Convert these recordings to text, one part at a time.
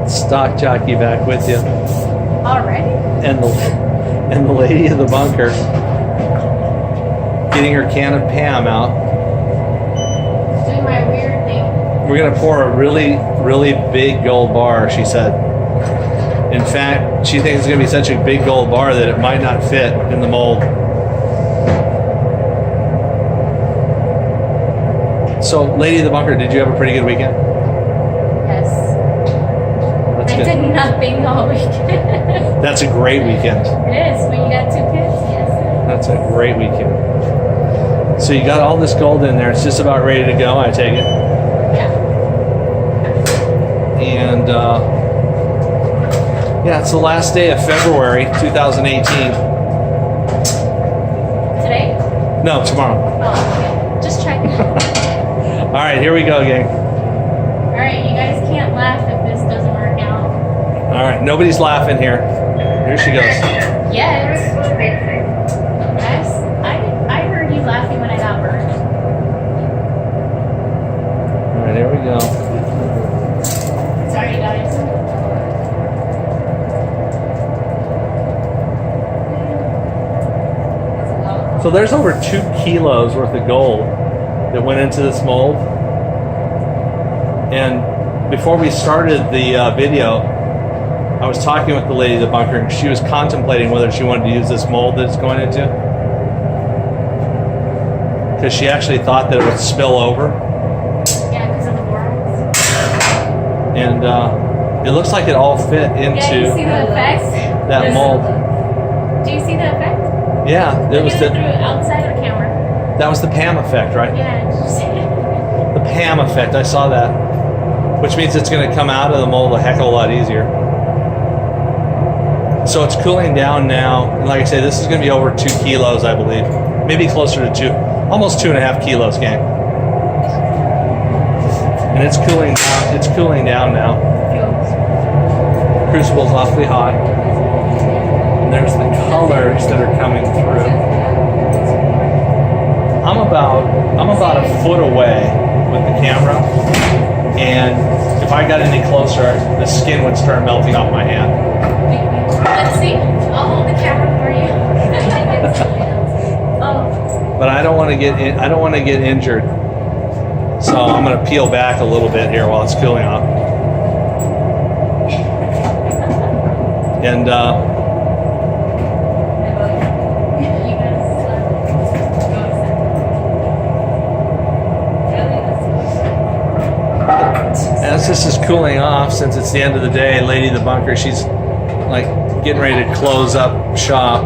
stock jockey back with you, Already? and the lady of the bunker getting her can of Pam out. Doing my weird thing. We're gonna pour a really, really big gold bar, she said. In fact, she thinks it's gonna be such a big gold bar that it might not fit in the mold. So, lady of the bunker, did you have a pretty good weekend? Yes. That's I good. did nothing all weekend. That's a great weekend. It is when you got 2 kids, yes. That's a great weekend. So you got all this gold in there. It's just about ready to go, I take it. Yeah. And yeah, it's the last day of February 2018. Today? No, tomorrow. Oh, okay. Just checking. All right, here we go, gang. Alright, you guys can't laugh if this doesn't work out. All right, nobody's laughing here. Here she goes. Yes. Yes. I heard you laughing when I got burned. All right, here we go. Sorry, guys. So there's over 2 kilos worth of gold that went into this mold. And before we started the video, I was talking with the lady of the bunker, and she was contemplating whether she wanted to use this mold that it's going into, because she actually thought that it would spill over. Yeah, because of the borax. And it looks like it all fit into Yeah, you see the effects? that mold. Do you see the effect? Yeah, it was Look at it through outside of the camera. that was the Pam effect, right? Yeah, did you see it? The Pam effect, I saw that. Which means it's going to come out of the mold a heck of a lot easier. So it's cooling down now. And like I say, this is going to be over 2 kilos, I believe. Maybe closer to 2, almost 2.5 kilos, gang. And it's cooling down. It's cooling down now. Crucible's awfully hot. And there's the colors that are coming through. I'm about a foot away with the camera, and if I got any closer, the skin would start melting off my hand. Let's see. I'll hold the camera for you. Oh, But I don't want to get injured, so I'm going to peel back a little bit here while it's cooling off. And you guys. as this is cooling off, since it's the end of the day, lady of the bunker, she's like getting ready to close up shop.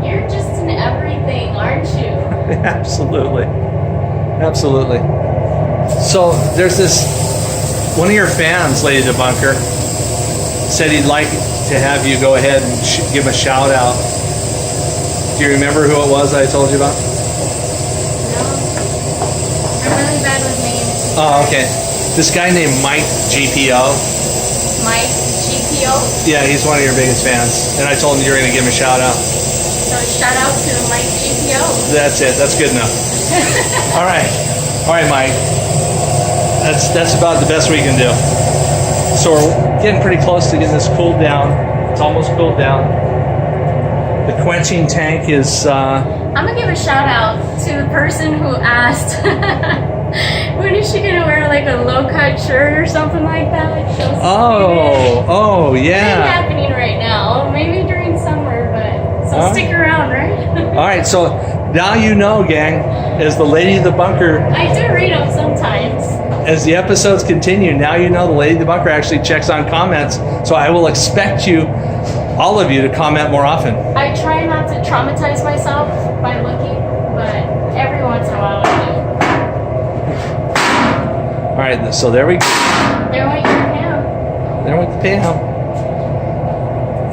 You're just in everything, aren't you? Absolutely. Absolutely. So there's this, one of your fans, Lady of the Bunker, said he'd like to have you go ahead and give a shout out. Do you remember who it was I told you about? No. I'm really bad with names. Oh, okay. This guy named Mike GPO. Mike GPO. Yeah, he's one of your biggest fans. And I told him you were going to give him a shout out. So shout out to Mike GPO. That's it. That's good enough. All right. All right, Mike. That's about the best we can do. So we're getting pretty close to getting this cooled down. It's almost cooled down. The quenching tank is... I'm gonna give a shout out to the person who asked when is she gonna wear like a low cut shirt or something like that. Oh, It's yeah. happening right now. Maybe during summer, but so Huh? stick around, right? All right, so now you know, gang, as the Lady of the Bunker, I do read them sometimes. as the episodes continue, now you know the Lady of the Bunker actually checks on comments. So I will expect you, all of you, to comment more often. I try not to traumatize myself by looking, but every once in a while I All right, so there we go. do. There went your Pam. There went the Pam.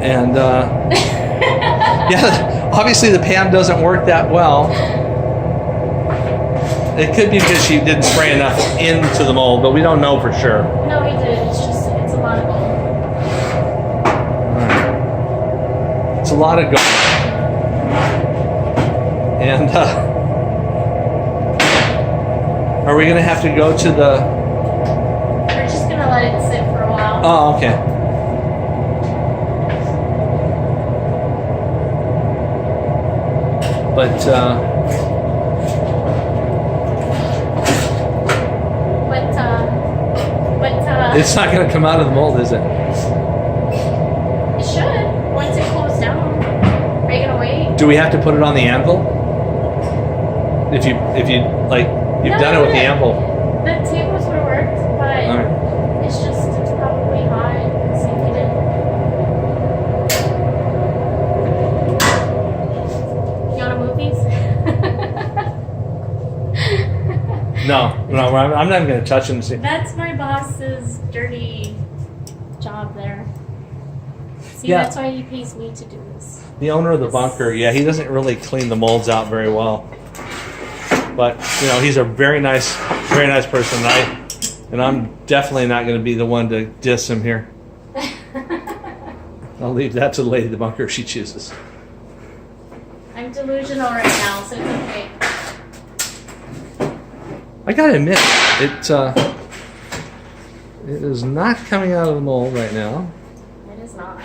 And yeah, obviously the Pam doesn't work that well. It could be because she didn't spray enough into the mold, but we don't know for sure. No, we did. It's a lot of gold. It's a lot of gold. And are we going to have to go to the... We're just gonna let it Oh, okay. But it's not going to come out of the mold, is it? It should. Once it cools down. Are you gonna wait? Do we have to put it on the anvil? If you like, you've done it with the anvil. The tables would have worked, but All right. it's probably hot. So you wanna move these? No, I'm not even going to touch them. That's my boss's dirty job there. See, Yeah. that's why he pays me to do this. The owner of the bunker, yeah, he doesn't really clean the molds out very well. But he's a very nice person. And I'm definitely not going to be the one to diss him here. I'll leave that to the lady of the bunker if she chooses. I'm delusional right now, so it's okay. I gotta admit, it is not coming out of the mold right now. It is not.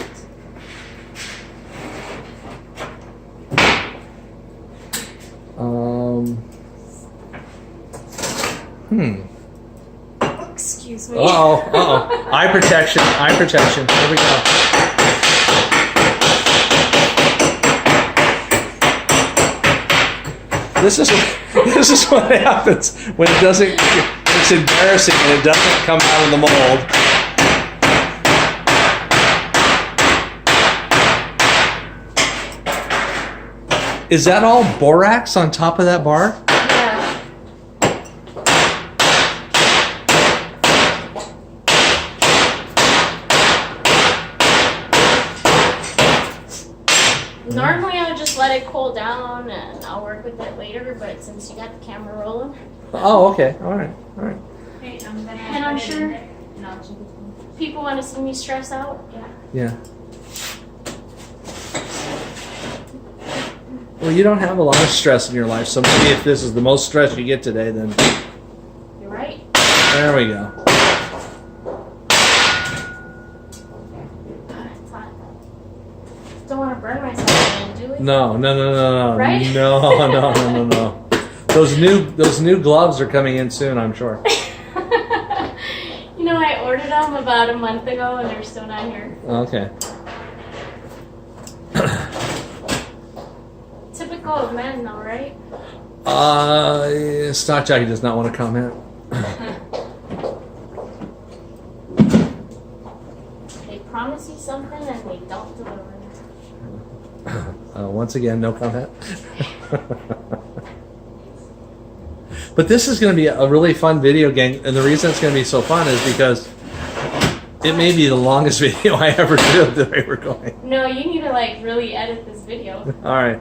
Excuse me. Uh-oh. Eye protection. Here we go. This is what happens when it doesn't. It's embarrassing and it doesn't come out of the mold. Is that all borax on top of that bar? Yeah. Normally I would just let it cool down and I'll work with it later, but since you got the camera rolling. Oh, okay. All right. Okay, And I'm sure people want to see me stress out. Yeah. Yeah. Well, you don't have a lot of stress in your life, so maybe if this is the most stress you get today, then You're right. there we go. It's hot. Don't want to burn myself again, do we? No. Right? No. Those new gloves are coming in soon, I'm sure. I ordered them about a month ago and they're still not here. Okay. Typical of men, though, right? Stock Jockey does not want to comment. They promise you something and they don't deliver. Once again, no comment. But this is going to be a really fun video game, and the reason it's going to be so fun is because it may be the longest video I ever did the way we're going. No, you need to really edit this video. All right.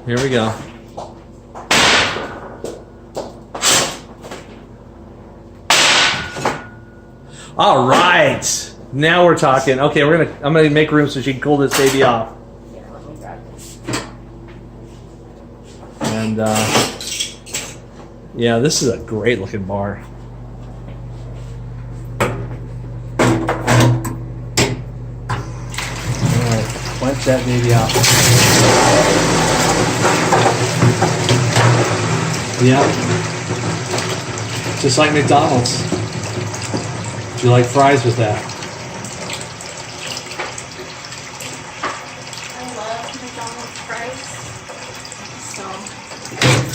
Here we go. All right. Now we're talking. Okay, I'm gonna make room so she can cool this baby off. Yeah, let me grab this. And yeah, this is a great looking bar. All right, clench that baby out. Yeah. Just like McDonald's. Do you like fries with that? I love McDonald's fries. So,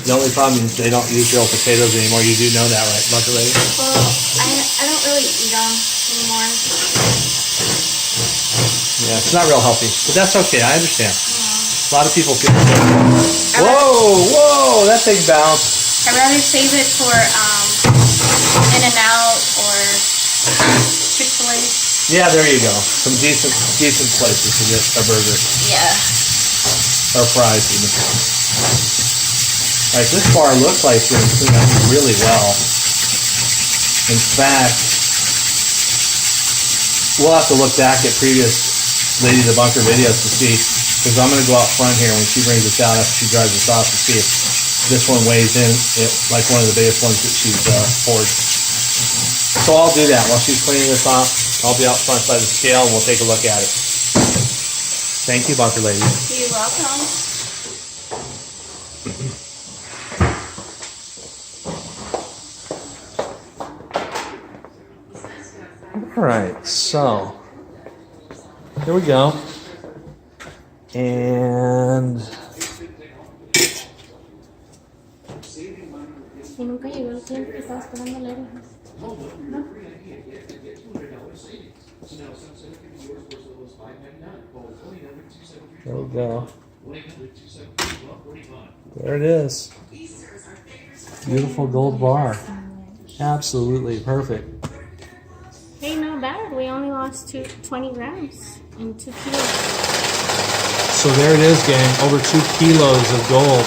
The only problem is they don't use real potatoes anymore. You do know that, right, Bunker Lady? well, I don't really eat them anymore. Yeah, it's not real healthy, but that's okay. I understand. A lot of people feel. I Whoa! That thing bounced. I'd rather save it for In-N-Out or Chick-fil-A. Yeah, there you go. Some decent places to get a burger Yeah. or fries even. All right, this bar looks like it's going to clean up really well. In fact, we'll have to look back at previous Lady of the Bunker videos to see, because I'm going to go out front here when she brings us out after she drives us off to see if this one weighs in like one of the biggest ones that she's forged. So I'll do that while she's cleaning this off. I'll be out front by the scale and we'll take a look at it. Thank you, Bunker Lady. You're welcome. All right, so here we go. And Y nunca llegó el cliente que estaba esperando leer. there we go. There it is. Beautiful gold bar. Absolutely perfect. Hey, not bad. We only lost 20 grams and 2 kilos. So there it is, gang. Over 2 kilos of gold.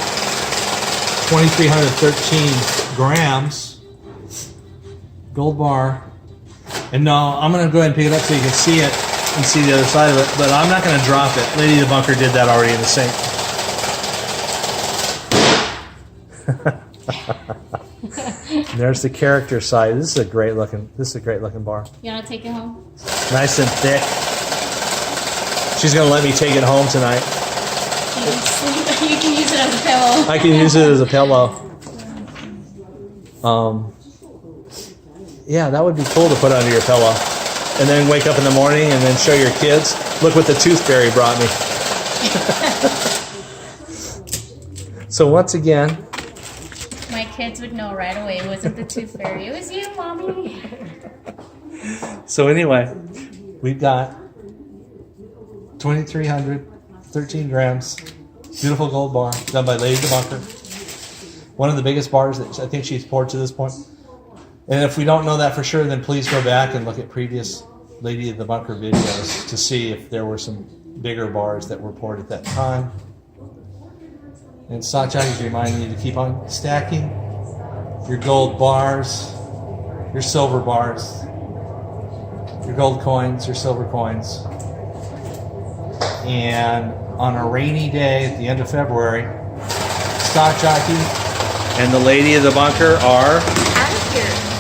2,313 grams. Gold bar. And no, I'm going to go ahead and pick it up so you can see it and see the other side of it. But I'm not going to drop it. Lady the Bunker did that already in the sink. There's the character side. This is a great looking bar. You want to take it home? Nice and thick. She's going to let me take it home tonight. You can use it as a pillow. I can use it as a pillow. Yeah, that would be cool to put under your pillow. And then wake up in the morning and then show your kids, look what the tooth fairy brought me. So once again, my kids would know right away it wasn't the tooth fairy. It was you, Mommy. So anyway, we've got 2,313 grams. Beautiful gold bar done by Lady the Bunker. One of the biggest bars that I think she's poured to this point. And if we don't know that for sure, then please go back and look at previous Lady of the Bunker videos to see if there were some bigger bars that were poured at that time. And Satchak is reminding you to keep on stacking your gold bars, your silver bars, your gold coins, your silver coins. And on a rainy day at the end of February, Stock Jockey and the Lady of the Bunker are Out of here.